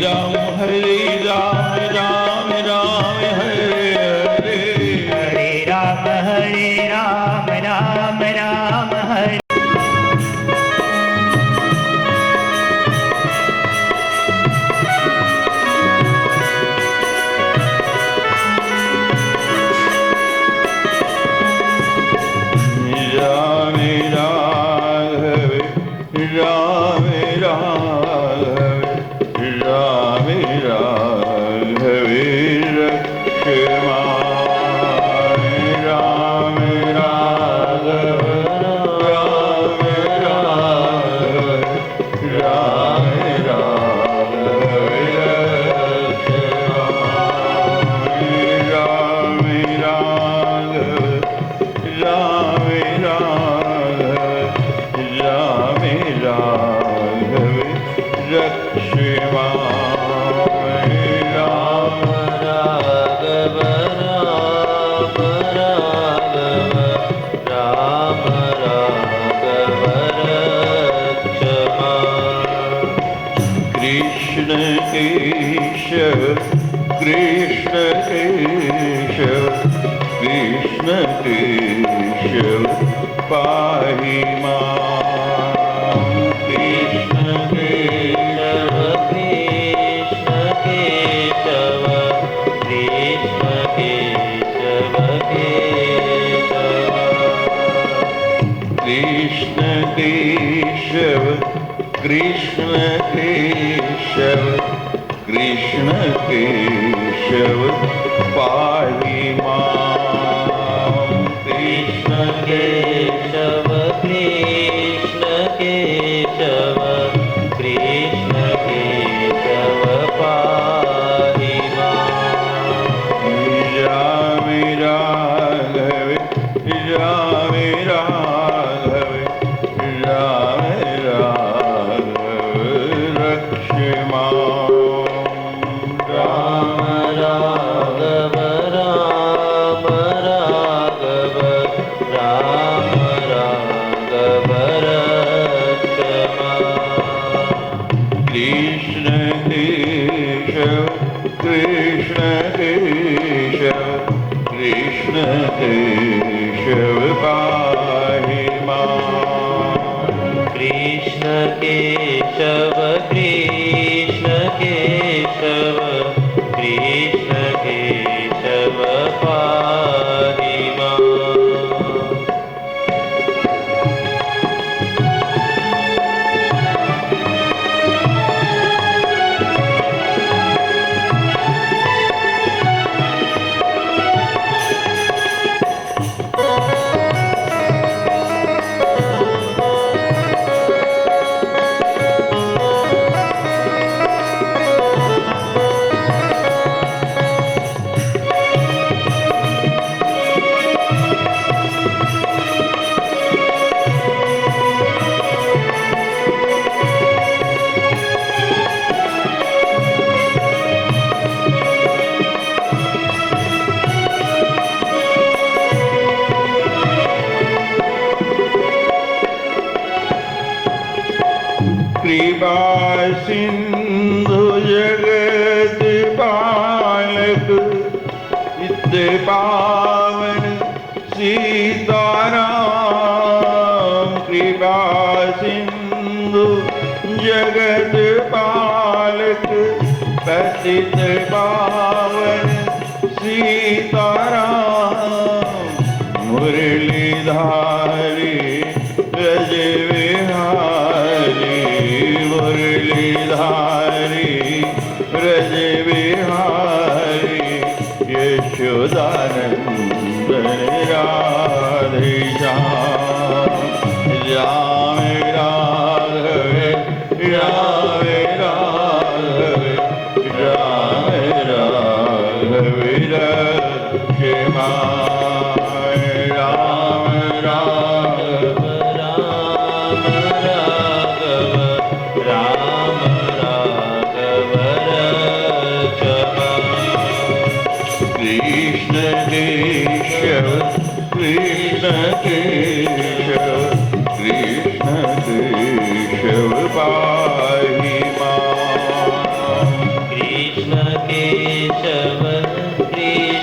राम हरे राम राम राम हरे हरे हरे राम राम राम हरे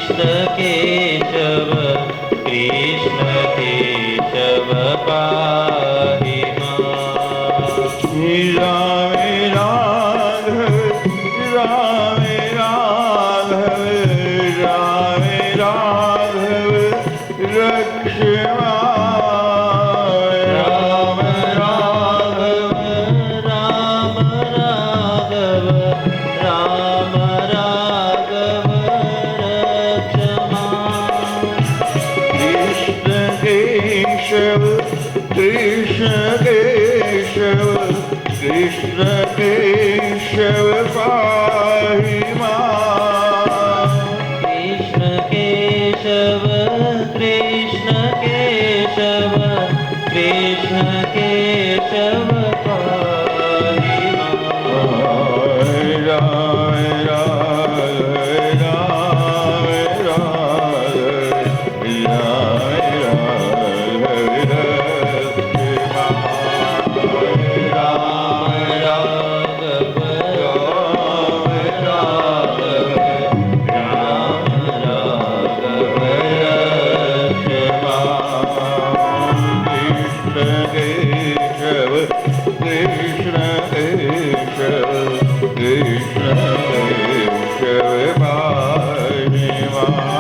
कृष्ण केशव कृष्ण केशव पाहि मां। राम राघव राम राघव राम राघव रक्ष राम राघव राम राघव राम राघव रक्ष मां। कृष्ण केशव कृष्ण केशव कृष्ण केशव पाहि मां। कृष्ण केशव कृष्ण केशव कृष्ण केशव पाहि मां। राम राघव राम राघव राम कृष्ण केशव कृष्ण केशव कृष्ण केशव पाहि मां।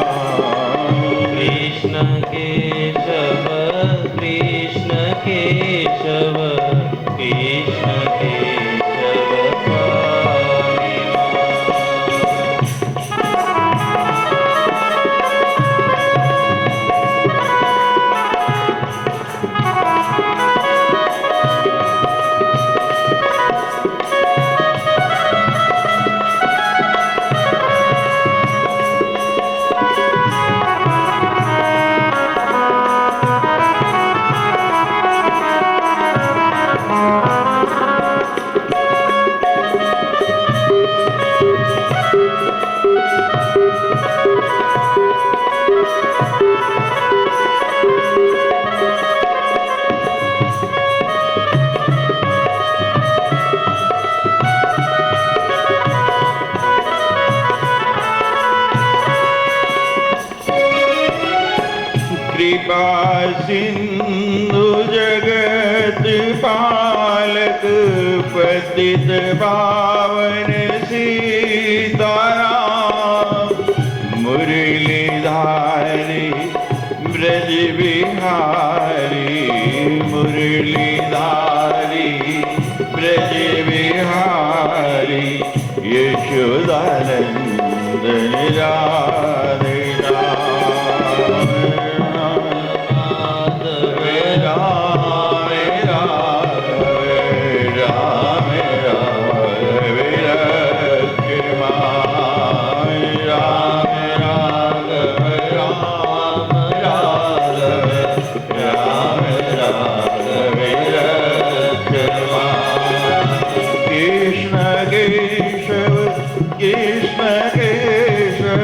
कृपा सिंधु जगत पालक पतित पावन सीताराम मुरलीधारी ब्रज बिहारी मुरलीधारी ब्रज बिहारी यशोदानंदन राधे कृष्ण केशव कृष्ण केशव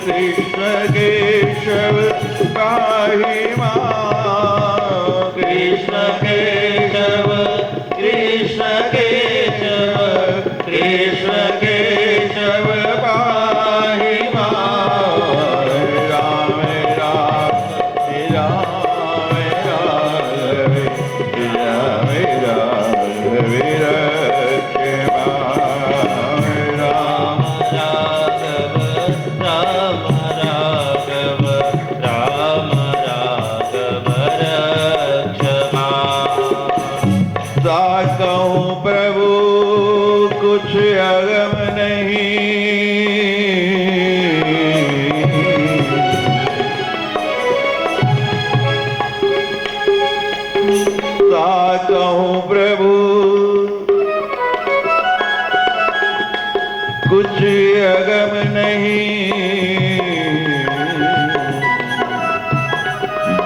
कृष्ण केशव पाहि मां। कृष्ण केशव कृष्ण केशव कृष्ण केशव पाहि मां। राम राम राम राम राम राम रक्ष मां। राम राघव राम राघव राम राघव रक्ष मां। कहूँ प्रभु कुछ अगम नहीं कहूँ प्रभु कुछ अगम नहीं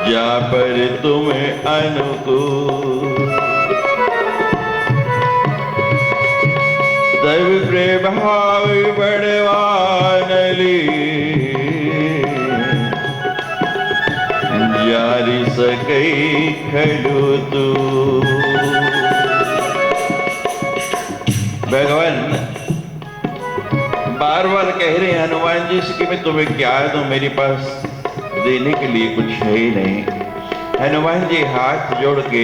जा पर तुम अनुकूल तब प्रभाव बढ़वानली जारी सकई खलु तू। भगवान बार बार कह रहे हैं हनुमान जी से कि मैं तुम्हें क्या दूं, मेरे पास देने के लिए कुछ है ही नहीं। हनुमान जी हाथ जोड़ के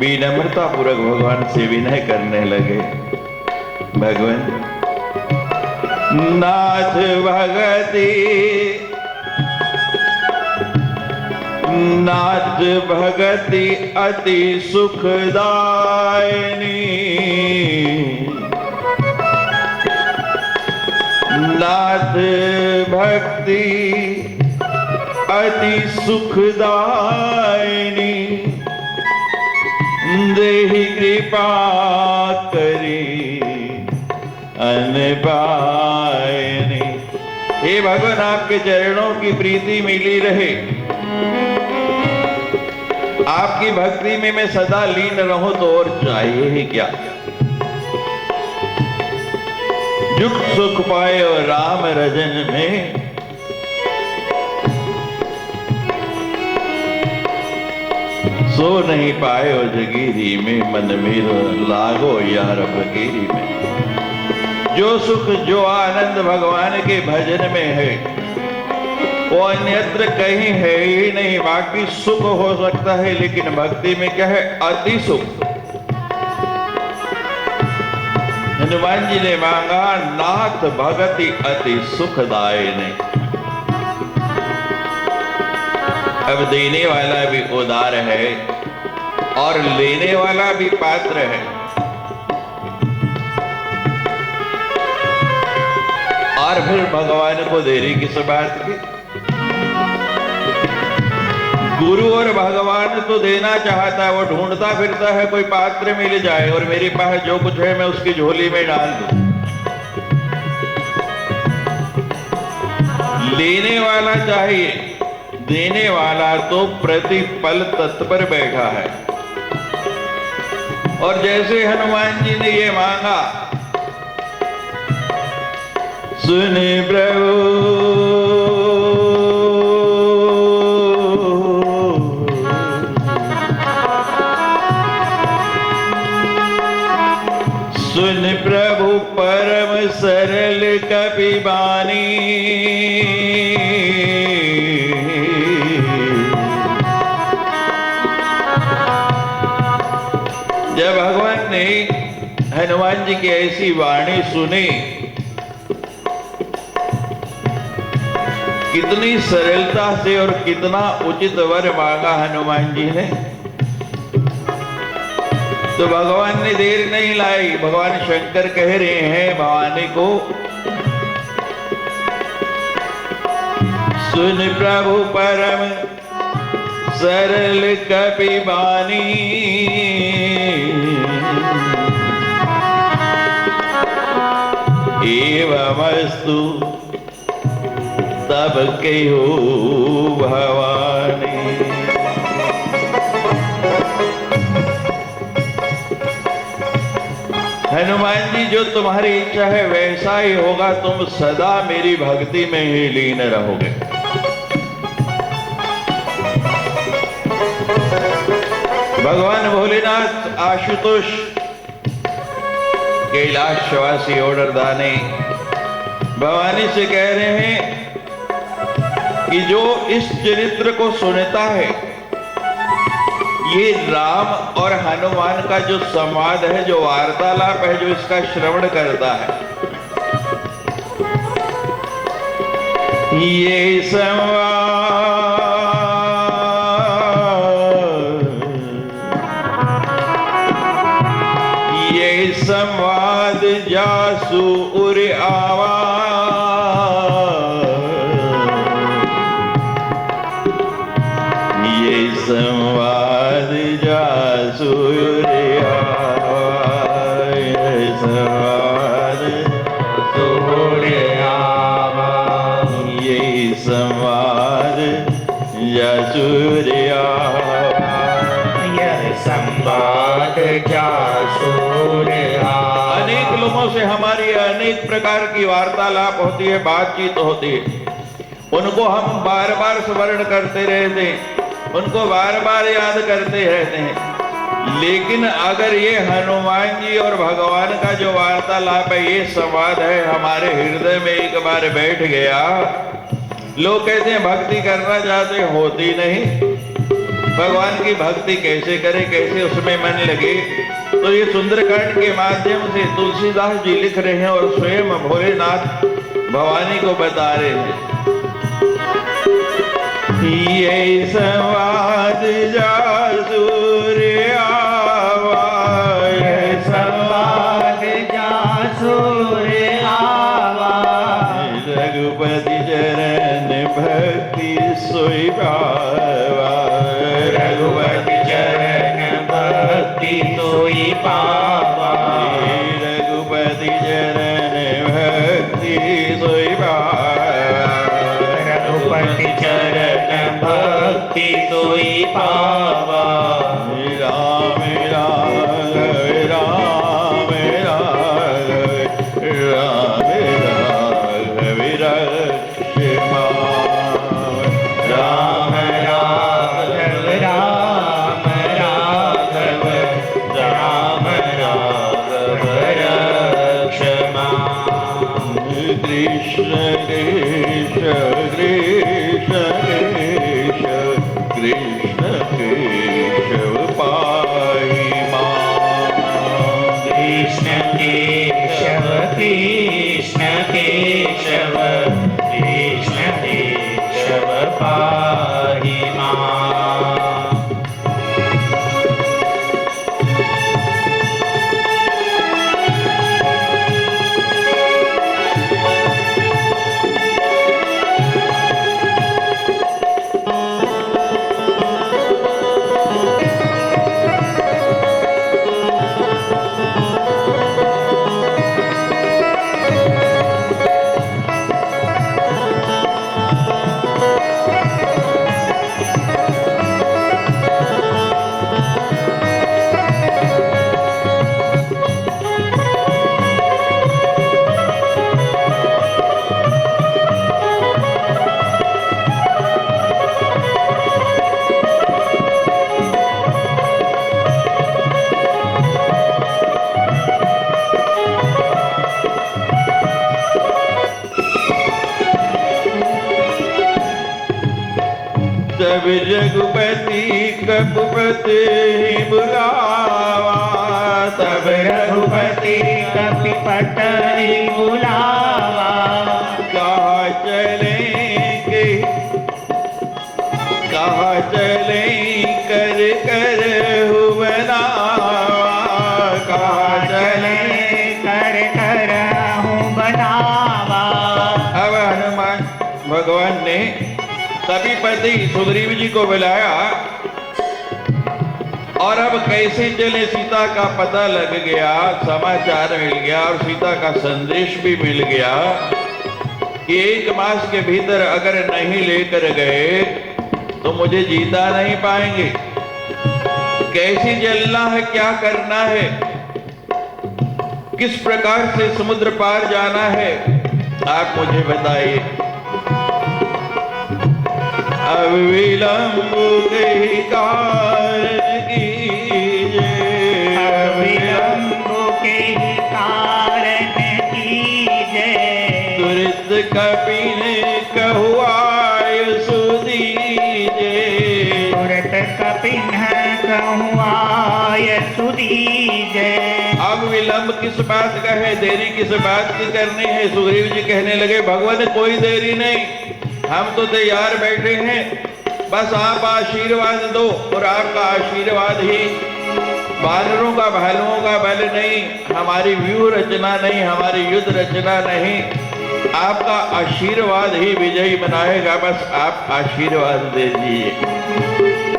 विनम्रता पूर्वक भगवान से विनय करने लगे। भगवान नाथ भगति नाथ भगति अति सुखदायिनी, नाथ भक्ति अति सुखदायिनी, देहि कृपा करी अनपायिनी। हे भगवान, आपके चरणों की प्रीति मिली रहे, आपकी भक्ति में मैं सदा लीन रहूं तो और चाहिए ही क्या। जुग सुख पाए और राम रजन में, सो नहीं पाए और जगीरी में, मन मेरो लागो यार फकीरी में। जो सुख जो आनंद भगवान के भजन में है वो अन्यत्र कहीं है ही नहीं। बाकी सुख हो सकता है लेकिन भक्ति में क्या है? अति सुख। हनुमान जी ने मांगा नाथ भगति अति सुखदायिनी। अब देने वाला भी उदार है और लेने वाला भी पात्र है। और फिर भगवान को देरी किस बात की? गुरु और भगवान तो देना चाहता है, वो ढूंढता फिरता है कोई पात्र मिल जाए और मेरे पास जो कुछ है मैं उसकी झोली में डाल दूं। लेने वाला चाहिए, देने वाला तो प्रतिपल तत्पर बैठा है। और जैसे हनुमान जी ने ये मांगा, सुन प्रभु सुन प्रभु परम सरल कपि बानी, जब भगवान ने हनुमान जी की ऐसी वाणी सुनी, कितनी सरलता से और कितना उचित वर मांगा हनुमान जी ने, तो भगवान ने देर नहीं लाई। भगवान शंकर कह रहे हैं भवानी को, सुन प्रभु परम सरल कपि बानी, एवमस्तु तब कहो भवानी। हनुमान जी, जो तुम्हारी इच्छा है वैसा ही होगा, तुम सदा मेरी भक्ति में ही लीन रहोगे। भगवान भोलेनाथ आशुतोष कैलाशवासी ऑर्डर दाने भवानी से कह रहे हैं कि जो इस चरित्र को सुनता है, ये राम और हनुमान का जो संवाद है, जो वार्तालाप है, जो इसका श्रवण करता है, ये संवाद जासु उर आवा, ये संवाद जासु उर आवा, ये संवाद उर आवा, ये संवाद जासु उर आवा, यह संवाद जासु उर आवा। अनेक लोगों से हमारी अनेक प्रकार की वार्तालाप होती है, बातचीत होती है, उनको हम बार बार स्मरण करते रहते हैं, उनको बार बार याद करते रहते हैं, लेकिन अगर ये हनुमान जी और भगवान का जो वार्तालाप है, ये संवाद है, हमारे हृदय में एक बार बैठ गया, लोग कहते हैं भक्ति करना चाहते होती नहीं, भगवान की भक्ति कैसे करे, कैसे उसमें मन लगे। तो ये सुंदरकांड के माध्यम से तुलसीदास जी लिख रहे हैं और स्वयं भोलेनाथ भवानी को बता रहे हैं। ये संवाद जासुर आवा, ये संवाद जासुर आवा, रघुपति चरण भक्ति सोई पावा, रघुपति चरण भक्ति सोई पावा, रघुपति चरण भक्ति सोई पावा, रघुपति चरण भक्ति सोई पावा। राम राम राम राम राम राघव रक्षमा, राम राघव राम राघव राम राघव रक्षमा। कृष्ण कृष्ण कृष्ण कृष्ण कृष्ण केशव पाहि मां, कृष्ण केशव कृष्ण केशव कृष्ण केशव पाहि मां। तब रघुपति कपपति बुलावा, तब रघुपति कपिपट बुलावा, कहा चलेंगे कहा चले कर कर हुबनावा, कहा चले कर कर हूँ बनावा। अब हनुमान भगवान ने कपिपति सुग्रीव जी को बुलाया और अब कैसे चले, सीता का पता लग गया, समाचार मिल गया और सीता का संदेश भी मिल गया कि 1 मास के भीतर अगर नहीं लेकर गए तो मुझे जीता नहीं पाएंगे। कैसे चलना है, क्या करना है, किस प्रकार से समुद्र पार जाना है, आप मुझे बताइए। अब विलंब के कारण कीजिए, अब विलंब के कारण कीजिए, तुरंत कपिन कहुआय सुदीजे, तुरत कपिन कहुआय सुदीजे। अब विलंब किस बात का है, देरी किस बात की करनी है। सुग्रीव जी कहने लगे भगवान कोई देरी नहीं, हम तो तैयार बैठे हैं, बस आप आशीर्वाद दो और आपका आशीर्वाद ही, वानरों का भालुओं का बल नहीं, हमारी व्यूह रचना नहीं, हमारी युद्ध रचना नहीं, आपका आशीर्वाद ही विजयी बनाएगा, बस आप आशीर्वाद दे दीजिए।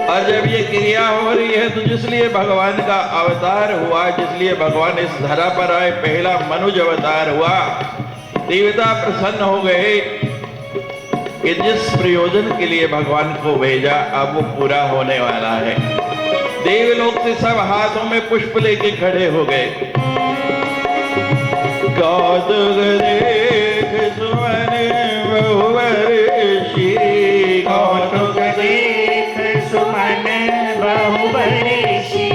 और जब ये क्रिया हो रही है तो जिसलिए भगवान का अवतार हुआ, जिसलिए भगवान इस धरा पर आए, पहला मनुज अवतार हुआ, देवता प्रसन्न हो गए कि जिस प्रयोजन के लिए भगवान को भेजा अब वो पूरा होने वाला है। देवलोक से सब हाथों में पुष्प लेके खड़े हो गए। कौतुक देख सुमन बहुवर्षी, कौतुक देख सुमन बहुवर्षी,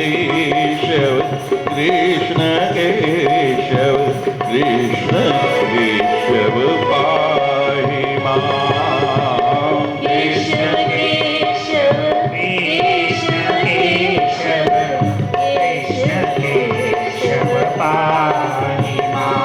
केशव कृष्ण केशव कृष्ण केशव पाहि मां केशव केशव केशव केशव केशव केशव पाहि मां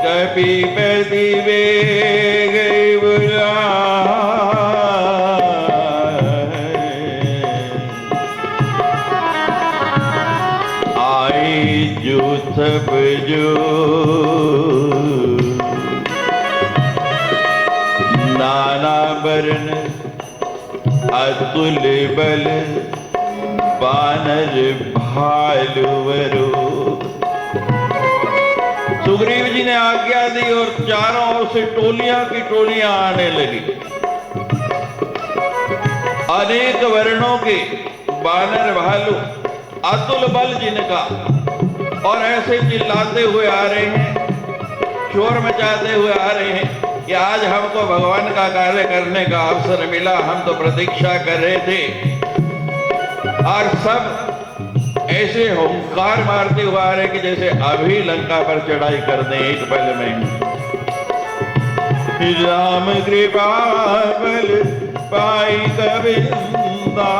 कपिपति वेग आई जो सब जो नाना वर्ण अतुल बल बानर भालुवरो। सुग्रीव जी ने आज्ञा दी और चारों ओर से टोलियां की टोलियां आने लगी। अनेक वर्णों के बानर भालू अतुल बल जिनका, और ऐसे चिल्लाते हुए आ रहे हैं, शोर मचाते हुए आ रहे हैं कि आज हमको भगवान का कार्य करने का अवसर मिला, हम तो प्रतीक्षा कर रहे थे। और सब ऐसे हुंकार मारते हुए आ रहे कि जैसे अभी लंका पर चढ़ाई कर दें एक पल में। राम कृपा बल पाई कबिंदा,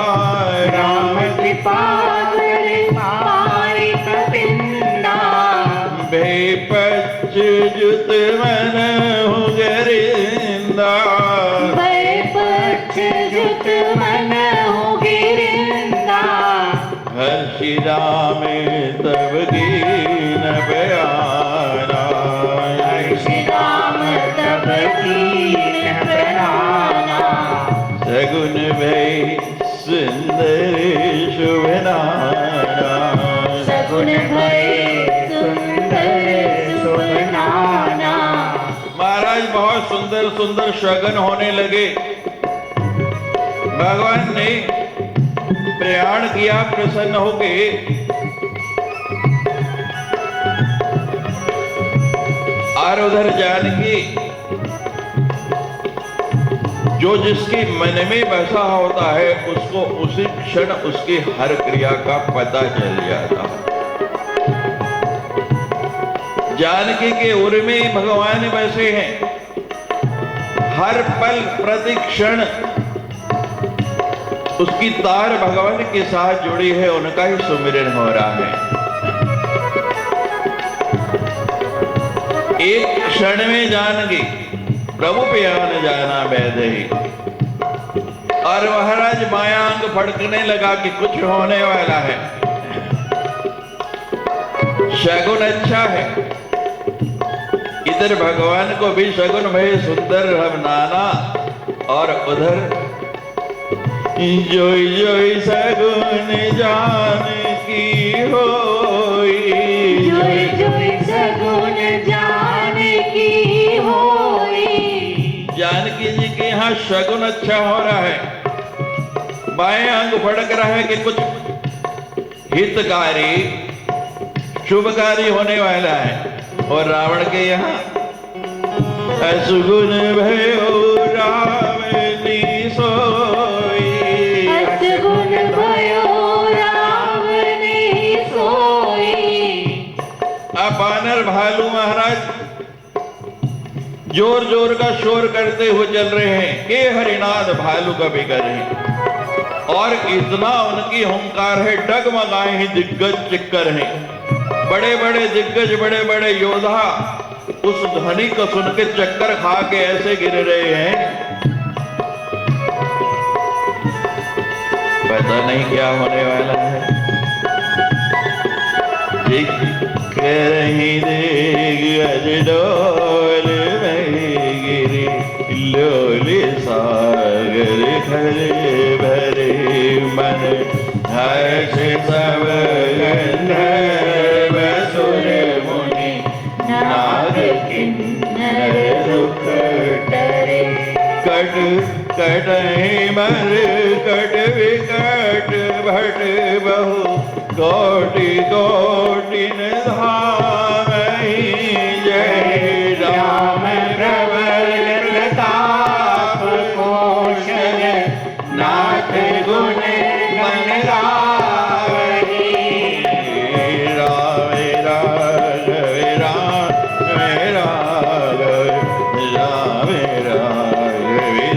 राम कृपा बल पाई कबिंदा, बेपच जुत मन हो गरिंदा, बेपच जुत मन हो गिरिंदा, हर्षि राम तब दीन बयाना, हर्षि राम तब दीन बयाना, सगुन भई सुंदर शुभ नाना, सगुन भय सुंदर शुभ नाना। महाराज बहुत सुंदर सुंदर शगुन होने लगे। भगवान ने प्रयाण किया प्रसन्न होके, और उधर जानकी जो जिसके मन में बसा होता है उसको उसी क्षण उसकी हर क्रिया का पता चल जाता है। जानकी के उर में ही भगवान बसे हैं, हर पल प्रति क्षण उसकी तार भगवान के साथ जुड़ी है, उनका ही सुमिरन हो रहा है। एक क्षण में जानगी प्रभु प्यान जाना वैदेही, और महाराज माया अंग फड़कने लगा कि कुछ होने वाला है, शगुन अच्छा है। इधर भगवान को भी शगुन भय सुंदर हम नाना, और उधर जोई जोई सगुन जानकी होई, जोई जोई सगुन जानकी होई। जानकी जी के यहाँ शगुन अच्छा हो रहा है, बाएं अंग फड़क रहा है कि कुछ हितकारी शुभकारी होने वाला है, और रावण के यहाँ असुगुन भयो रावणी सोई, असगुन भयो रावणी सोई। अब बानर भालू महाराज जोर जोर का शोर करते हुए चल रहे हैं के हरिनाथ भालू का बिकर है। और इतना उनकी हुंकार है, डगमगाए ही दिग्गज चिक्कर हैं। बड़े बड़े दिग्गज, बड़े बड़े योद्धा उस ध्वनि को सुन के चक्कर खा के ऐसे गिर रहे हैं, पता नहीं क्या होने वाला है। रही दिग्गज डोल में गिरे, लोले सागर खरे भरे मन, हर्ष सब गंधर्व सुर मुनि, नाग किन्नर दुख टरे। कट कटहि मर कट विकट भट बहु, कोटि कोटिन धामहि जय राम। प्रबल प्रताप पोषण, नाथ गुण मन गावहि। राम राघव राम राघव, राम राघव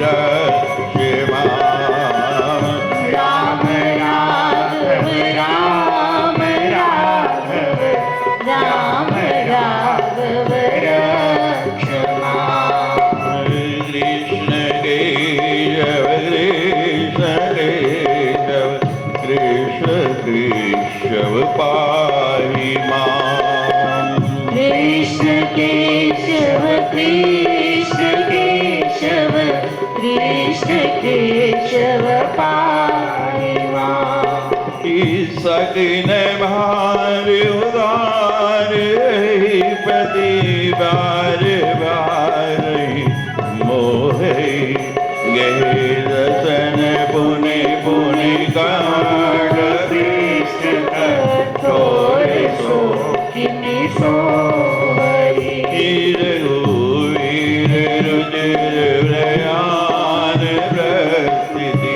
रक्षमा। राम राघव राम राघव, राम राघव रक्षमा। कृष्ण केशव कृष्ण केशव, कृष्ण केशव पाहि मां। कृष्ण केशव कृष्ण केशव, कृष्ण केशव पाहि मां। सकिन भार उदार पति बार बार मोहे, गहे दसन पुनि पुनि काट, कृष्ण कठोर सो किनि सोहरि। वीर रुचिर व्रयान प्रस्थिति,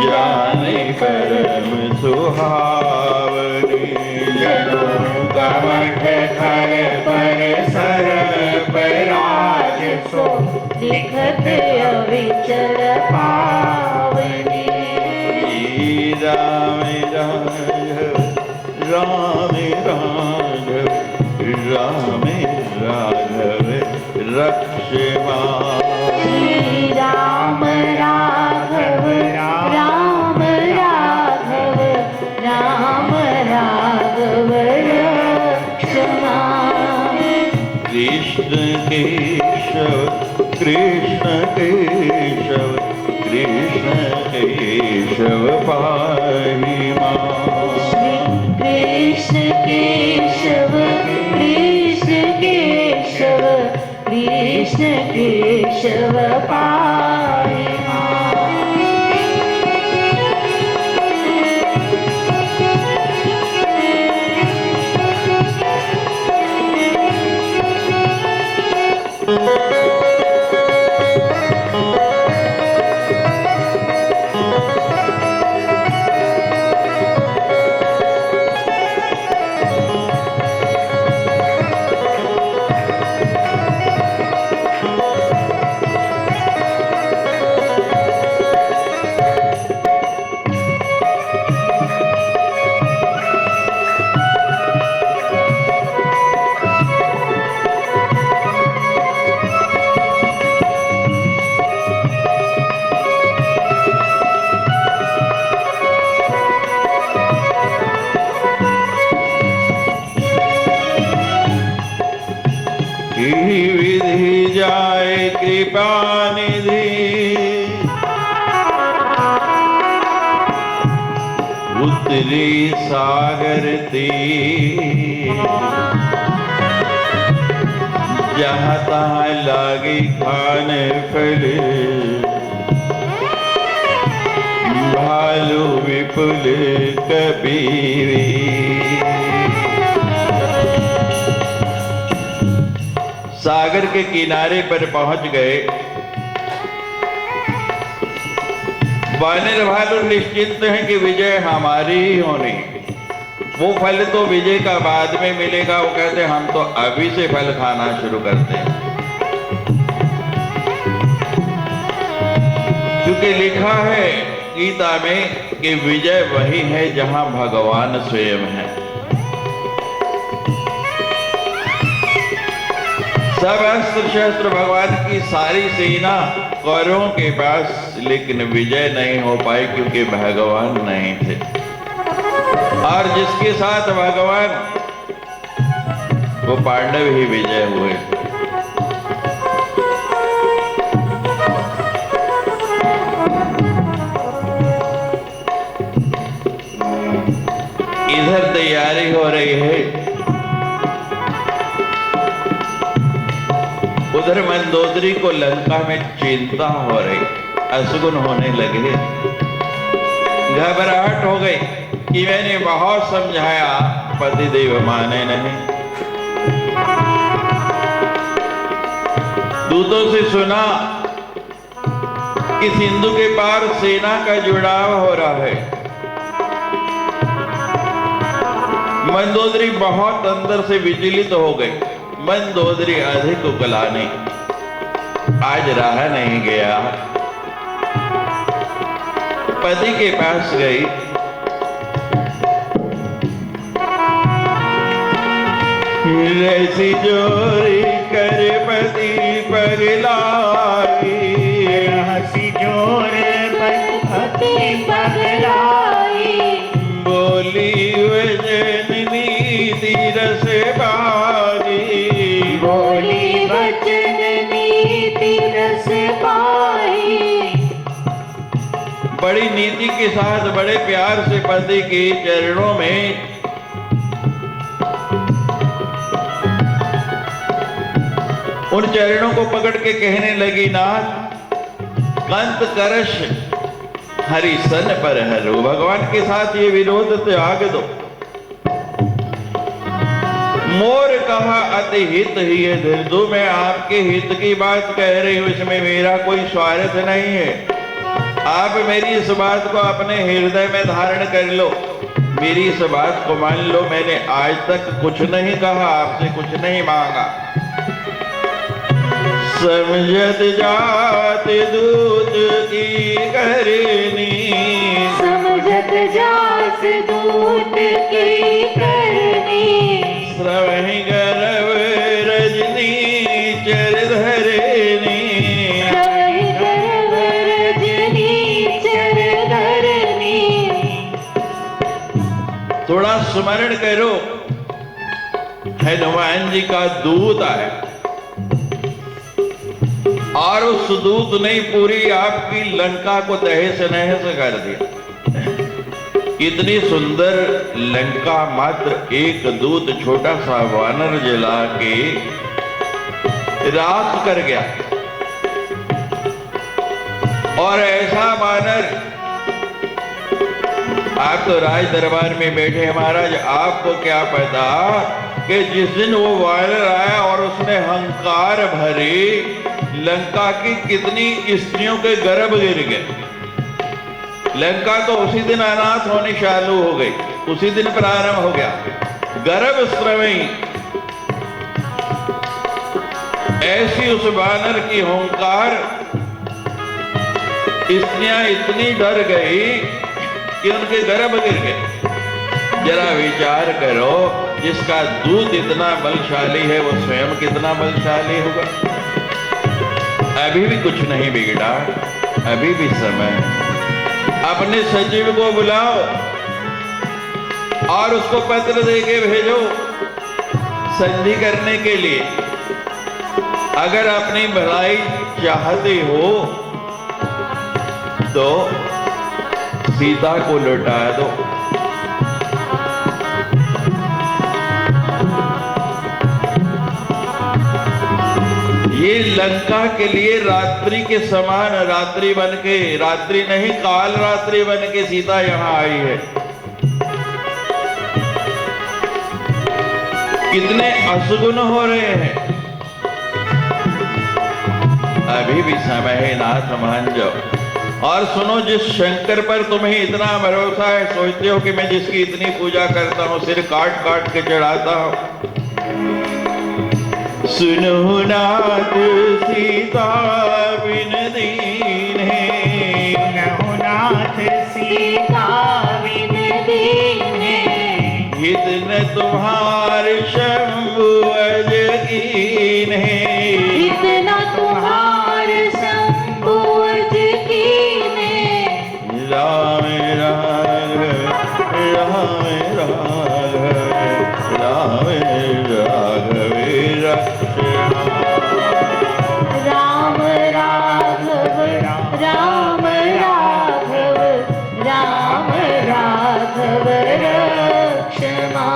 जाने परम सुहावनी। जनु कमठ खर पर सरप राज सो, दिखत अविचल पावनी। राम राघव राम राघव, राम राघव रक्षमा। श्री राम राघव राम राघव, राम राघव रक्षमा। कृष्ण केशव कृष्ण केशव, कृष्ण केशव पाहि मां। श्री कृष्ण केशव कृष्ण केशव, कृष्ण केशव पाहि मां। विधि जाय कृपा निधि, उतरी सागर तीर। जहाँ तहाँ लागी खान फल, भालू विपुल कबीर। सागर के किनारे पर पहुंच गए। वानर भालू निश्चिंत हैं कि विजय हमारी ही होनी। वो फल तो विजय का बाद में मिलेगा, वो कहते हम तो अभी से फल खाना शुरू करते हैं। क्योंकि लिखा है गीता में कि विजय वही है जहां भगवान स्वयं है। सब अस्त्र शस्त्र भगवान की सारी सेना कौरवों के पास, लेकिन विजय नहीं हो पाई क्योंकि भगवान नहीं थे। और जिसके साथ भगवान, वो पांडव ही विजय हुए। इधर तैयारी हो रही है, उधर मंदोदरी को लंका में चिंता हो रही, अशुगुन होने लगे, घबराहट हो गई कि मैंने बहुत समझाया, पतिदेव माने नहीं। दूतों से सुना कि सिंधु के पार सेना का जुड़ाव हो रहा है। मंदोदरी बहुत अंदर से विचलित हो गई। मंदोदरी अधिक उकलाने, आज रहा नहीं गया। पति के पास गई, ऐसी जोरी कर पति पगलाई, हंसी जोर पति पगलाई, बोली वजननी तीरस बारी, बोली वचन नीति रस पाई। बड़ी नीति के साथ बड़े प्यार से पति के चरणों में उन चरणों को पकड़ के कहने लगी, नाथ कंत करश हरिसन पर हरो, भगवान के साथ ये विरोध त्याग दो। मोर कहा अति हित ही है धीरधु, मैं आपके हित की बात कह रही हूं, इसमें मेरा कोई स्वार्थ नहीं है। आप मेरी इस बात को अपने हृदय में धारण कर लो, मेरी इस बात को मान लो। मैंने आज तक कुछ नहीं कहा, आपसे कुछ नहीं मांगा। समझत जात दूत की करनी, समझत जात दूत की करनी, श्रवहि गर्भ रजनी चर धरनी, श्रवहि गर्भ रजनी चर धरनी। थोड़ा स्मरण करो, हनुमान जी का दूत आया और उस दूत ने पूरी आपकी लंका को तहस नहस कर दिया। इतनी सुंदर लंका मात्र एक दूत छोटा सा वानर जला के राख कर गया। और ऐसा वानर, आप तो राज दरबार में बैठे महाराज, आपको क्या पता कि जिस दिन वो वानर आया और उसने हंकार भरे, लंका की कितनी स्त्रियों के गर्भ गिर गए। लंका तो उसी दिन अनाथ होनी चालू हो गई, उसी दिन प्रारंभ हो गया। गर्भ स्रवई, ऐसी उस वानर की हुंकार, स्त्रियां इतनी डर गई कि उनके गर्भ गिर गए। जरा विचार करो, जिसका दूत इतना बलशाली है वो स्वयं कितना बलशाली होगा। अभी भी कुछ नहीं बिगड़ा, अभी भी समय। अपने सचिव को बुलाओ और उसको पत्र देके भेजो संधि करने के लिए। अगर अपनी भलाई चाहते हो तो सीता को लौटा दो। ये लंका के लिए रात्रि के समान रात्रि बन के, रात्रि नहीं काल रात्रि बन के सीता यहां आई है। कितने अशुगुन हो रहे हैं। अभी भी समय है, नाथ मान जाओ। और सुनो, जिस शंकर पर तुम्हें इतना भरोसा है, सोचते हो कि मैं जिसकी इतनी पूजा करता हूं, सिर काट काट के चढ़ाता हूं, सुनो नाथ सीता बिन दीन है, तुम्हारे शंभु अज कीन्हे। इतना तुम्हारे शंभु अज कीन्हे। राम राघव राम राघव राम राघव रक्षमा। राम राघव राम राघव राम राघव रक्षमा।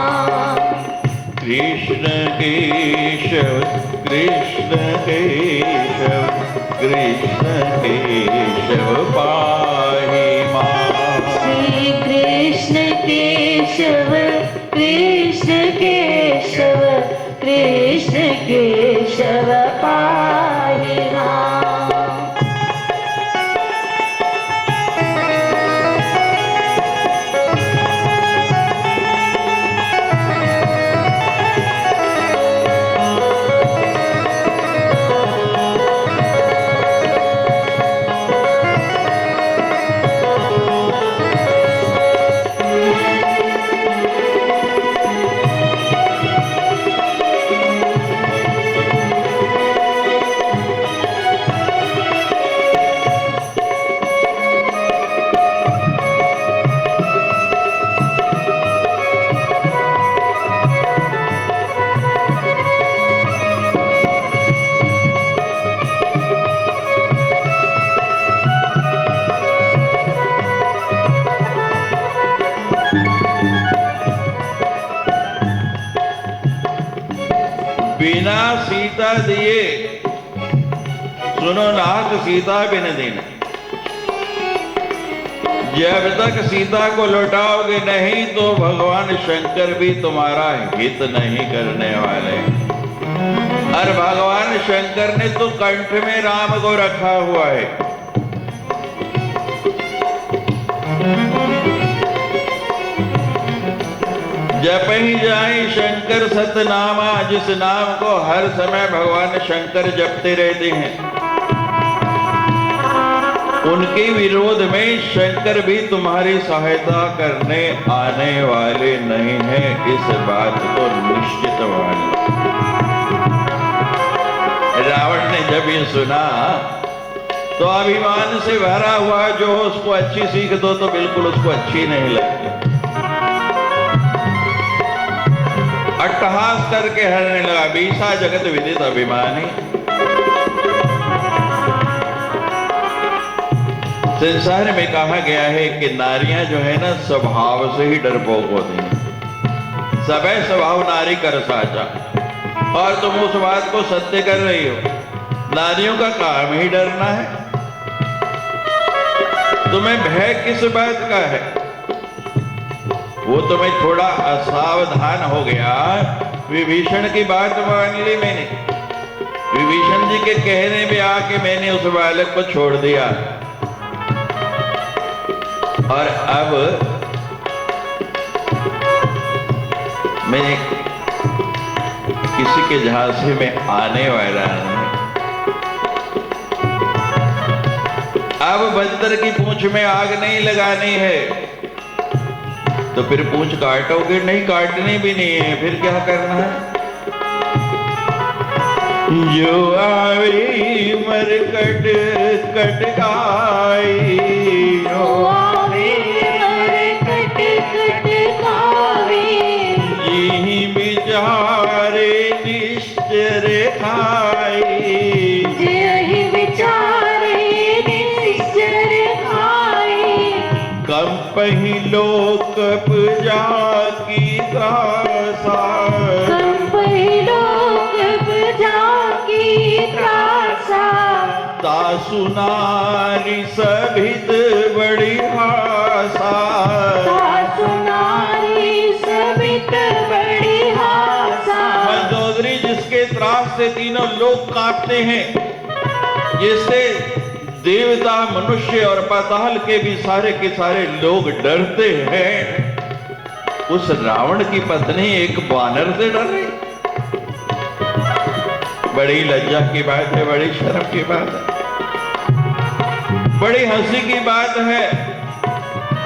कृष्ण केशव कृष्ण केशव कृष्ण केशव पाहि मां। श्री कृष्ण केशव कृष्ण केशव कृष्ण केशव पाहि मां। बिना सीता दिए, सुनो नाथ सीता बिन दिन, जब तक सीता को लौटाओगे नहीं तो भगवान शंकर भी तुम्हारा हित नहीं करने वाले। और भगवान शंकर ने तो कंठ में राम को रखा हुआ है। जप ही जाए शंकर सतनामा, जिस नाम को हर समय भगवान शंकर जपते रहते हैं, उनके विरोध में शंकर भी तुम्हारी सहायता करने आने वाले नहीं हैं। इस बात को निश्चित मान लो। रावण ने जब ये सुना तो अभिमान से भरा हुआ, जो उसको अच्छी सीख दो तो बिल्कुल उसको अच्छी नहीं लगती, अट्टहास करके हरने लगा। बीसा जगत विदित अभिमानी। संसार में कहा गया है कि नारियां जो है ना स्वभाव से ही डरपोक होती हैं। सबे स्वभाव नारी कर साचा, और तुम उस बात को सत्य कर रही हो। नारियों का काम ही डरना है। तुम्हें भय किस बात का है? वो तुम्हें थोड़ा असावधान हो गया। विभीषण की बात मान ली मैंने, विभीषण जी के कहने पे आके मैंने उस बालक को छोड़ दिया, और अब मैं किसी के झांसे में आने वाला नहीं। अब बंदर की पूंछ में आग नहीं लगानी है, तो फिर पूंछ काटोगे नहीं, काटनी भी नहीं है, फिर क्या करना है? जो आवे मरकट कटकाई, जो आवे मरकट कटकाई, यही विचारे निश्चर खाई, यही विचारे निश्चर खाई। कंपहि लोक पूजा की त्रासा, कंपहि लोक पूजा की त्रासा। तासु नारी सभित बड़ी हासा, तासु नारी सभित बड़ी हासा। मंदोदरी जिसके त्रास से तीनों लोग कांपते हैं, जिससे देवता मनुष्य और पाताल के भी सारे के सारे लोग डरते हैं, उस रावण की पत्नी एक वानर से डर रही। बड़ी लज्जा की बात है, बड़ी शर्म की बात है, बड़ी हंसी की बात है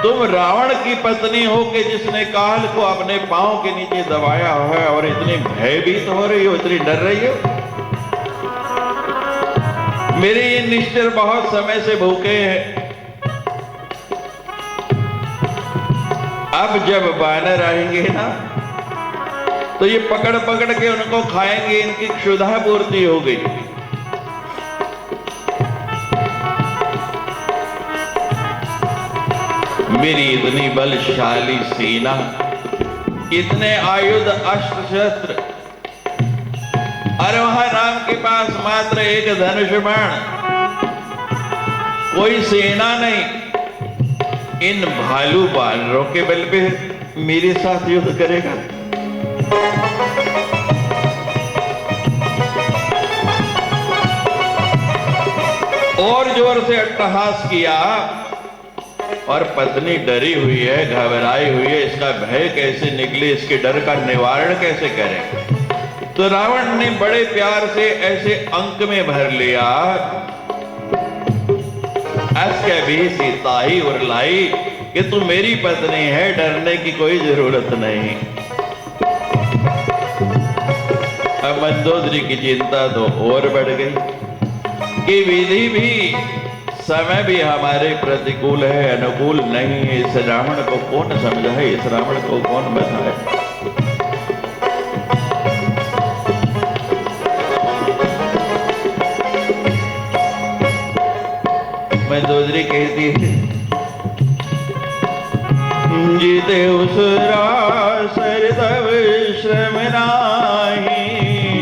तुम रावण की पत्नी हो कि जिसने काल को अपने पांव के नीचे दबाया हुआ है और इतनी भयभीत हो रही हो, इतनी डर रही हो। मेरे ये निश्चर बहुत समय से भूखे हैं। अब जब बानर आएंगे ना तो ये पकड़ पकड़ के उनको खाएंगे, इनकी क्षुधा पूर्ति हो गई। मेरी इतनी बलशाली सेना, इतने आयुध अस्त्र शस्त्र, और वहां राम के पास मात्र एक धनुष बाण, कोई सेना नहीं। इन भालू बानरों के बल पे मेरे साथ युद्ध करेगा? और जोर से अट्टहास किया और पत्नी डरी हुई है, घबराई हुई है, इसका भय कैसे निकले, इसके डर का निवारण कैसे करें। तो रावण ने बड़े प्यार से ऐसे अंक में भर लिया, असके भी सीता ही उरलाई कि तू मेरी पत्नी है, डरने की कोई जरूरत नहीं। अब मंदोदरी की चिंता तो और बढ़ गई कि विधि भी, समय भी हमारे प्रतिकूल है, अनुकूल नहीं है। इस रावण को कौन समझाए, इस रावण को कौन बताए। मंदोदरी कहती है, जीते उस रासर तब श्रम नाही,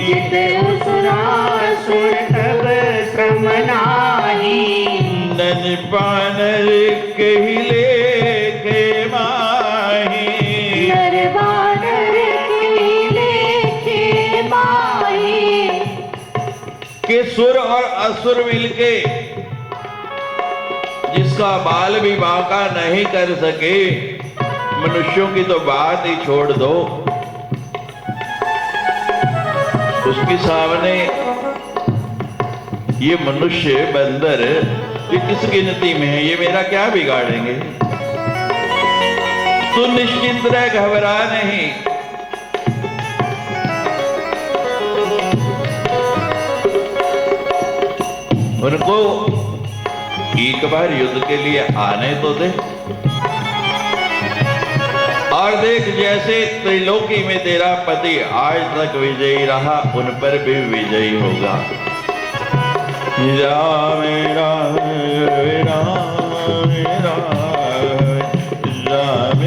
जिते उस रासुर तब श्रम नाही, नन बानर कही लेखे माही, नर बानर की लेखे माही। कि सुर और असुर मिलके जिसका बाल भी बांका नहीं कर सके, मनुष्यों की तो बात ही छोड़ दो, उसके सामने ये मनुष्य बंदर ये किस गिनती में है, ये मेरा क्या बिगाड़ेंगे। तू निश्चिंत रह, घबरा नहीं। उनको एक बार युद्ध के लिए आने तो दे, और देख जैसे त्रिलोकी में तेरा पति आज तक विजयी रहा, उन पर भी विजयी होगा। राम राम राम राम राम राम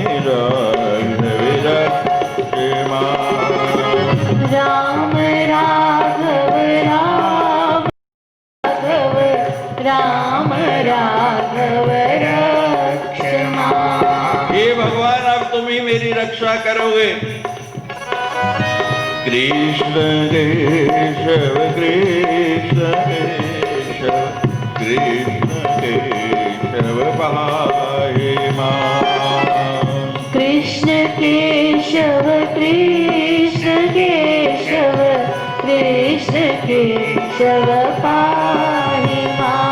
राघव राम राघव, राम राघव रक्षमा। हे भगवान, अब तुम ही मेरी रक्षा करोगे। कृष्ण केशव कृष्ण केशव कृष्ण केशव पाहि मां। कृष्ण केशव कृष्ण केशव कृष्ण केशव पाहि मां।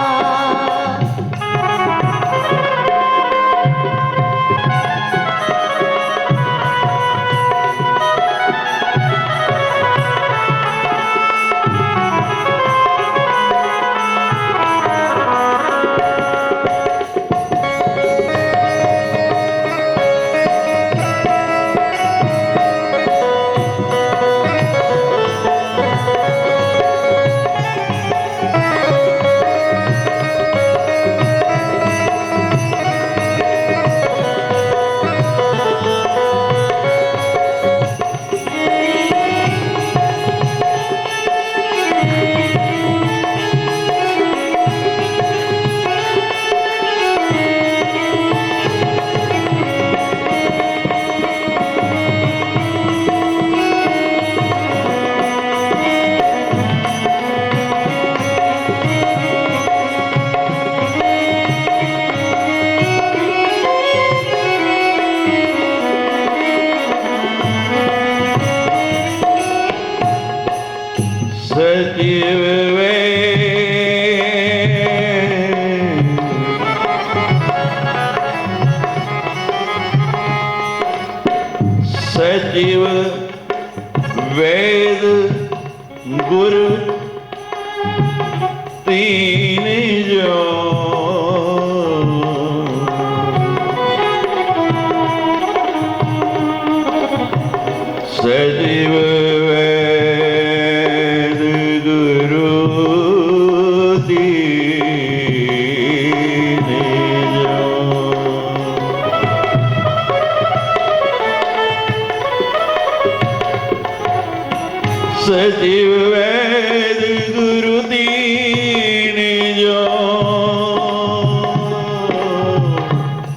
सचिव वैद गुरु दीन जो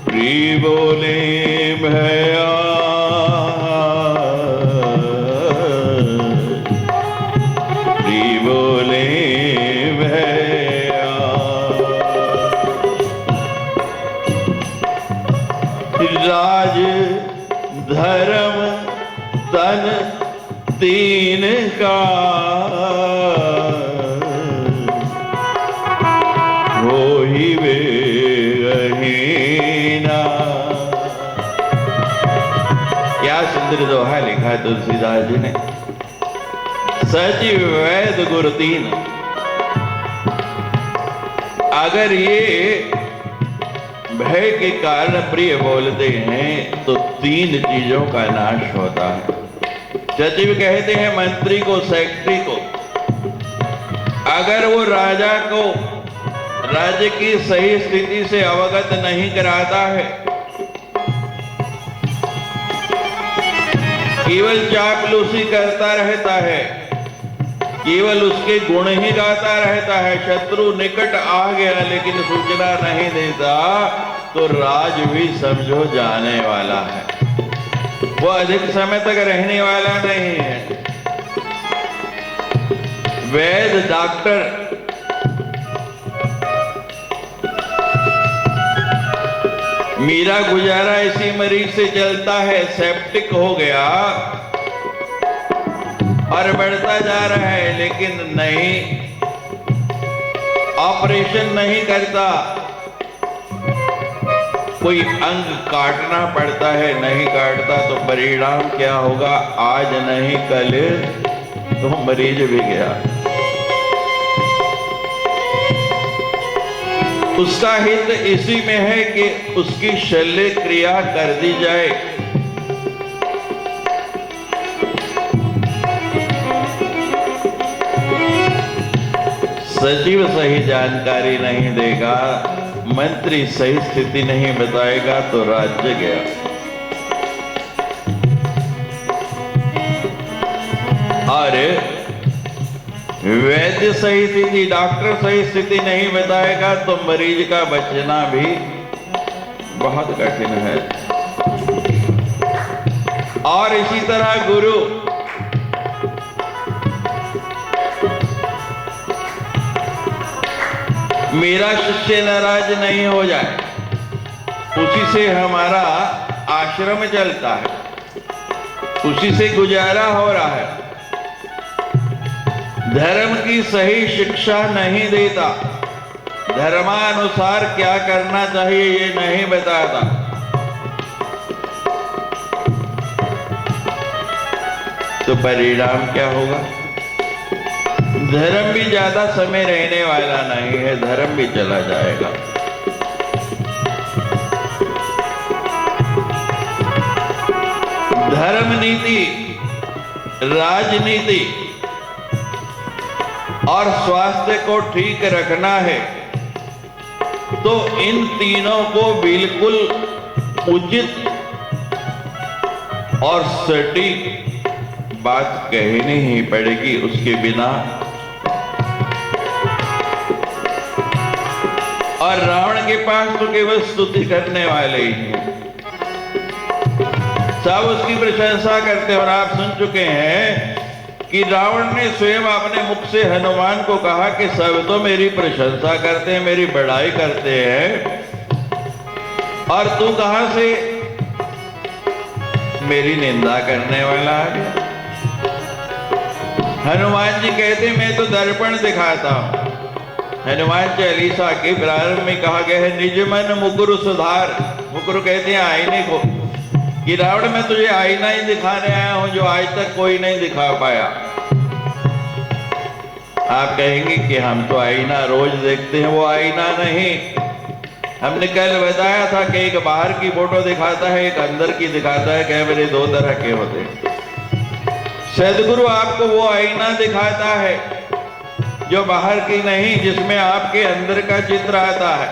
प्री बोले भया प्री बोले भया राज धर्म तन तीन का हो ही वे रहीना। क्या सुंदर दोहा लिखा है तुलसीदास जी ने। सचिव वैद गुरु तीन, अगर ये भय के कारण प्रिय बोलते हैं तो तीन चीजों का नाश होता है। सचिव कहते हैं मंत्री को, सेक्रेटरी को। अगर वो राजा को राज्य की सही स्थिति से अवगत नहीं कराता है, केवल चापलूसी करता रहता है, केवल उसके गुण ही गाता रहता है, शत्रु निकट आ गया लेकिन सूचना नहीं देता, तो राज भी समझो जाने वाला है, वो अधिक समय तक रहने वाला नहीं है। वैद्य डॉक्टर मेरा गुजारा इसी मरीज से चलता है, सेप्टिक हो गया और बढ़ता जा रहा है, लेकिन नहीं, ऑपरेशन नहीं करता, कोई अंग काटना पड़ता है, नहीं काटता, तो परिणाम क्या होगा? आज नहीं कल तो मरीज भी गया। उसका हित इसी में है कि उसकी शल्य क्रिया कर दी जाए। सचिव सही जानकारी नहीं देगा, मंत्री सही स्थिति नहीं बताएगा, तो राज्य गया। और वैद्य सही स्थिति, डॉक्टर सही स्थिति नहीं बताएगा तो मरीज का बचना भी बहुत कठिन है। और इसी तरह गुरु, मेरा शिष्य नाराज नहीं हो जाए, उसी से हमारा आश्रम चलता है, उसी से गुजारा हो रहा है। धर्म की सही शिक्षा नहीं देता, धर्मानुसार क्या करना चाहिए ये नहीं बताता, तो परिणाम क्या होगा? धर्म भी ज्यादा समय रहने वाला नहीं है, धर्म भी चला जाएगा। धर्म नीति, राजनीति और स्वास्थ्य को ठीक रखना है तो इन तीनों को बिल्कुल उचित और सटीक बात कहनी ही पड़ेगी, उसके बिना। और रावण के पास तो केवल स्तुति करने वाले ही हैं, सब उसकी प्रशंसा करते हैं। और आप सुन चुके हैं कि रावण ने स्वयं अपने मुख से हनुमान को कहा कि सब तो मेरी प्रशंसा करते हैं, मेरी बड़ाई करते हैं, और तू कहां से मेरी निंदा करने वाला आ गया? हनुमान जी कहते मैं तो दर्पण दिखाता हूं। हनुमान चालीसा के प्रारंभ में कहा गया है निज मन मुकुरु सुधार। मुकुरु कहते हैं आईने को, कि रावण मैं तुझे आईना ही दिखाने आया हूं जो आज तक कोई नहीं दिखा पाया। आप कहेंगे कि हम तो आईना रोज देखते हैं, वो आईना नहीं। हमने कल बताया था कि एक बाहर की फोटो दिखाता है, एक अंदर की दिखाता है, कैमरे दो तरह के होते हैं। सदगुरु आपको वो आईना दिखाता है जो बाहर की नहीं, जिसमें आपके अंदर का चित्र आता है।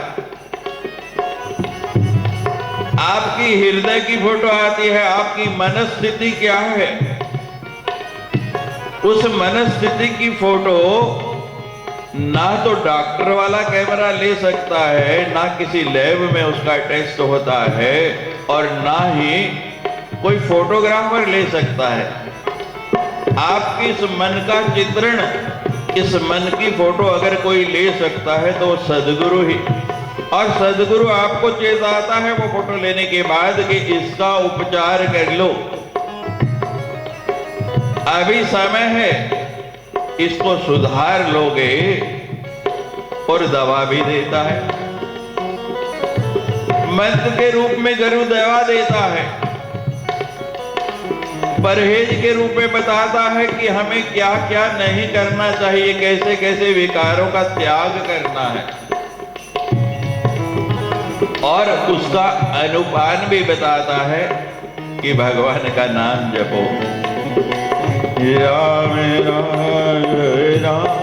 आपकी हृदय की फोटो आती है, आपकी मनस्थिति क्या है। उस मनस्थिति की फोटो ना तो डॉक्टर वाला कैमरा ले सकता है, ना किसी लैब में उसका टेस्ट होता है, और ना ही कोई फोटोग्राफर ले सकता है। आपके इस मन का चित्रण, इस मन की फोटो अगर कोई ले सकता है तो सदगुरु ही। और सदगुरु आपको चेताता है वो फोटो लेने के बाद कि इसका उपचार कर लो, अभी समय है, इसको सुधार लोगे, और दवा भी देता है। मंत्र के रूप में गुरु दवा देता है, परहेज के रूप में बताता है कि हमें क्या क्या नहीं करना चाहिए, कैसे कैसे विकारों का त्याग करना है, और उसका अनुपान भी बताता है कि भगवान का नाम जपो। राम राम राम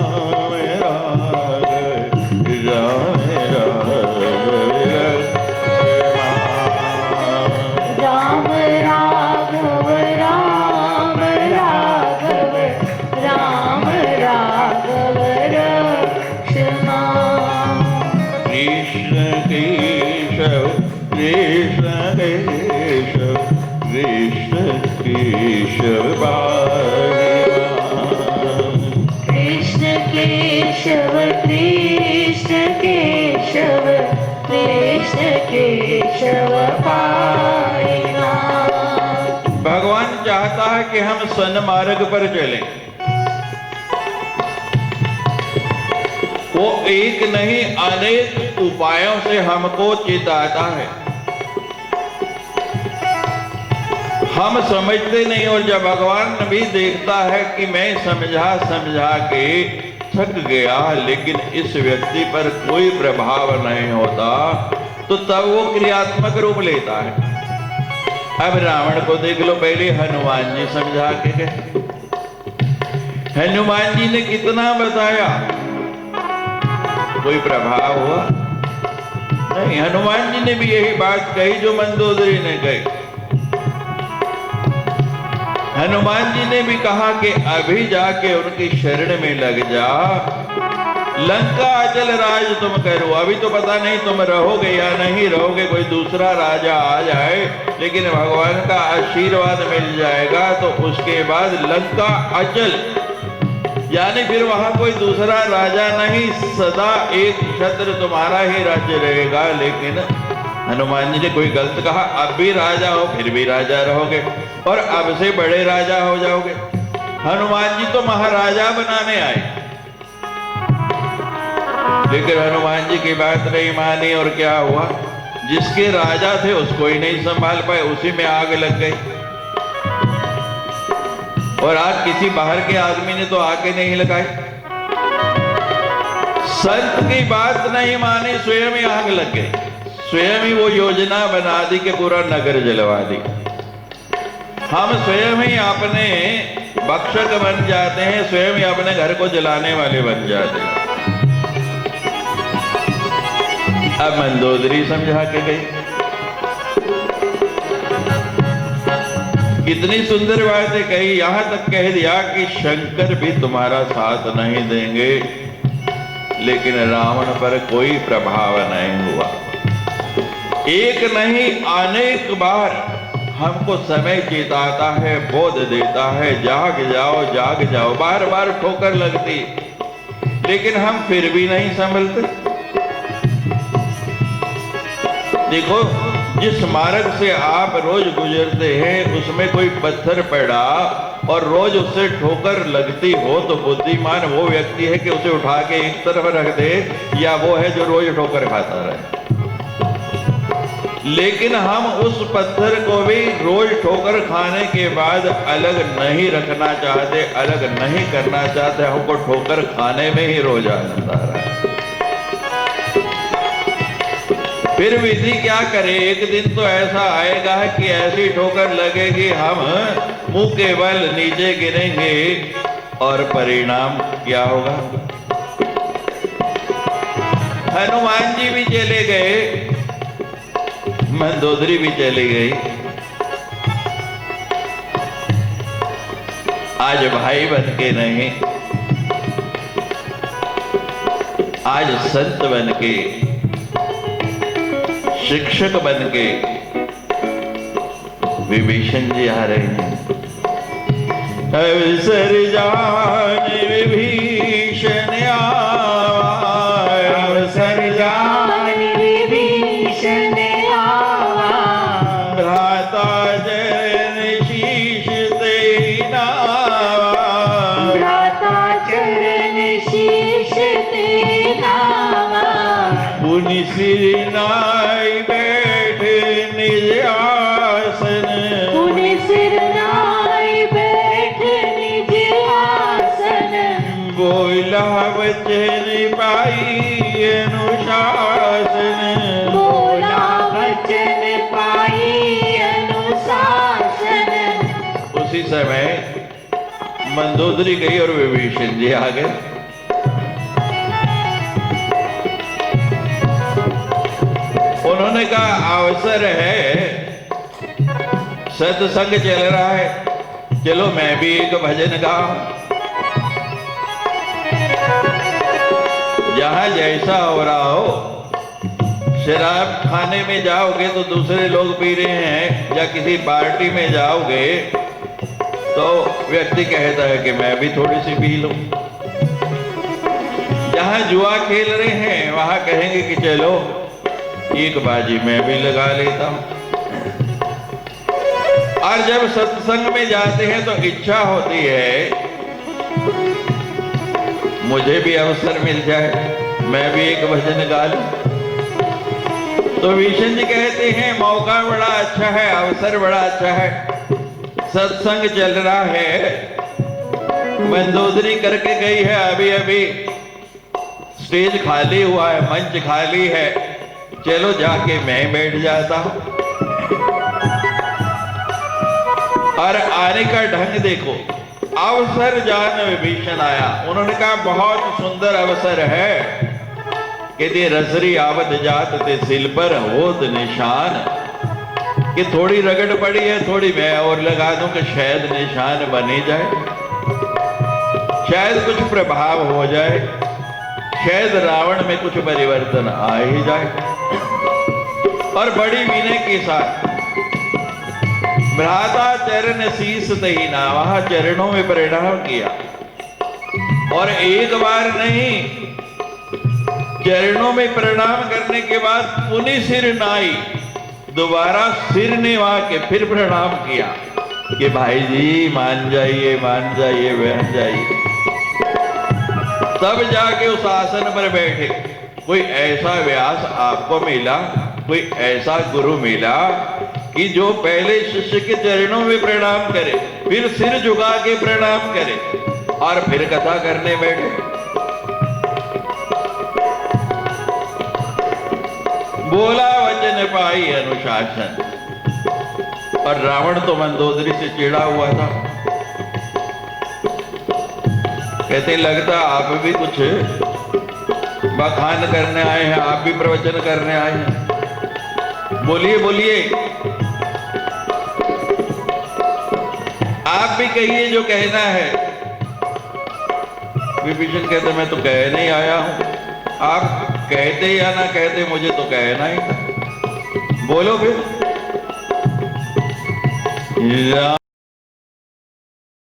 राम राघव राम राघव राम राघव रक्षमा। कृष्ण केशव कृष्ण केशव कृष्ण केशव कृष्ण केशव कृष्ण केशव कृष्ण केशव पाइना। भगवान चाहता है कि हम सन्मार्ग पर चलें। वो एक नहीं अनेक उपायों से हमको चिताता है, हम समझते नहीं। और जब भगवान भी देखता है कि मैं समझा समझा के थक गया लेकिन इस व्यक्ति पर कोई प्रभाव नहीं होता, तो तब वो क्रियात्मक रूप लेता है। अब रावण को देख लो, पहले हनुमान जी समझा के गए। हनुमान जी ने कितना बताया, कोई प्रभाव हुआ नहीं। हनुमान जी ने भी यही बात कही जो मंदोदरी ने कही। हनुमान जी ने भी कहा कि अभी जाके उनकी शरण में लग जा, लंका अचल राज तुम करो। अभी तो पता नहीं तुम रहोगे या नहीं रहोगे, कोई दूसरा राजा आ जाए, लेकिन भगवान का आशीर्वाद मिल जाएगा तो उसके बाद लंका अचल, यानी फिर वहां कोई दूसरा राजा नहीं, सदा एक छत्र तुम्हारा ही राज्य रहेगा। लेकिन हनुमान जी ने कोई गलत कहा, अब भी राजा हो फिर भी राजा रहोगे, और अब से बड़े राजा हो जाओगे। हनुमान जी तो महाराजा बनाने आए, लेकिन हनुमान जी की बात नहीं मानी, और क्या हुआ, जिसके राजा थे उसको ही नहीं संभाल पाए, उसी में आग लग गई। और आज किसी बाहर के आदमी ने तो आके नहीं लगाई, संत की बात नहीं मानी, स्वयं ही आग लग गई, स्वयं ही वो योजना बना दी कि पूरा नगर जलवा दी। हम स्वयं ही अपने भक्षक बन जाते हैं, स्वयं ही अपने घर को जलाने वाले बन जाते हैं। अब मंदोदरी समझा के गई, कितनी सुंदर बातें कही, यहां तक कह दिया कि शंकर भी तुम्हारा साथ नहीं देंगे, लेकिन रावण पर कोई प्रभाव नहीं हुआ। एक नहीं अनेक बार हमको समय चेताता है, बोध देता है, जाग जाओ। बार बार ठोकर लगती, लेकिन हम फिर भी नहीं संभलते। देखो, जिस मार्ग से आप रोज गुजरते हैं उसमें कोई पत्थर पड़ा और रोज उससे ठोकर लगती हो, तो बुद्धिमान वो व्यक्ति है कि उसे उठा के एक तरफ रख दे, या वो है जो रोज ठोकर खाता रहे। लेकिन हम उस पत्थर को भी रोज ठोकर खाने के बाद अलग नहीं रखना चाहते, अलग नहीं करना चाहते, हमको ठोकर खाने में ही रोज आनंद आ रहा है। फिर विधि क्या करे, एक दिन तो ऐसा आएगा कि ऐसी ठोकर लगेगी हम मुंह के बल नीचे गिरेंगे, और परिणाम क्या होगा। हनुमान जी भी चले गए, मंदोदरी भी चली गई, आज भाई बन के नहीं, आज संत बन के, शिक्षक बन के विभीषण जी आ रहे हैं। अवसर जान विभीषण आवा, अवसर जान विभीषण आवा, भ्राता चरण शीश ते नावा, भ्राता चरण शीश ते नावा, पुनि सिर नाई बैठ निज आसन, पुनि सिर नाई बैठ निज आसन, बोला वचन पाई अनुशासन, बोला वचन पाई अनुशासन। उसी समय मंदोदरी गई और विभीषण जी आ गए। उन्होंने कहा अवसर है, सत्संग चल रहा है, चलो मैं भी एक भजन गाऊं। जहां जैसा हो रहा हो, शराब खाने में जाओगे तो दूसरे लोग पी रहे हैं, या किसी पार्टी में जाओगे तो व्यक्ति कहता है कि मैं भी थोड़ी सी पी लूं। जहां जुआ खेल रहे हैं वहां कहेंगे कि चलो एक बाजी मैं भी लगा लेता हूं। और जब सत्संग में जाते हैं तो इच्छा होती है मुझे भी अवसर मिल जाए, मैं भी एक भजन गा लूं। तो विभीषण जी कहते हैं मौका बड़ा अच्छा है, अवसर बड़ा अच्छा है, सत्संग चल रहा है, मंदोदरी करके गई है, अभी अभी स्टेज खाली हुआ है, मंच खाली है, चलो जाके मैं बैठ जाता हूं। और आने का ढंग देखो, अवसर जान विभीषण आया। उन्होंने कहा बहुत सुंदर अवसर है, कहते रसरी आवत जात ते सिल पर होत निशान, कि थोड़ी रगड़ पड़ी है, थोड़ी मैं और लगा दूं कि शायद निशान बनी जाए, शायद कुछ प्रभाव हो जाए, शायद रावण में कुछ परिवर्तन आ ही जाए। और बड़ी विनय के साथ भ्राता चरण शीस तही नावा, चरणों में प्रणाम किया। और एक बार नहीं, चरणों में प्रणाम करने के बाद पुनि सिर नाई, दोबारा सिर नेवा के फिर प्रणाम किया कि भाई जी मान जाइए, मान जाइए, बैठ जाइए। तब जाके उस आसन पर बैठे। कोई ऐसा व्यास आपको मिला, कोई ऐसा गुरु मिला कि जो पहले शिष्य के चरणों में प्रणाम करे, फिर सिर झुका के प्रणाम करे और फिर कथा करने बैठे। बोला वचन पाई अनुशासन। और रावण तो मंदोदरी से चिढ़ा हुआ था, कहते लगता आप भी कुछ बखान करने आए हैं, आप भी प्रवचन करने आए हैं, बोलिए बोलिए, आप भी कहिए जो कहना है। विभीषण कहते मैं तो कहने ही आया हूं, आप कहते या ना कहते मुझे तो कहना ही था, बोलो फिर।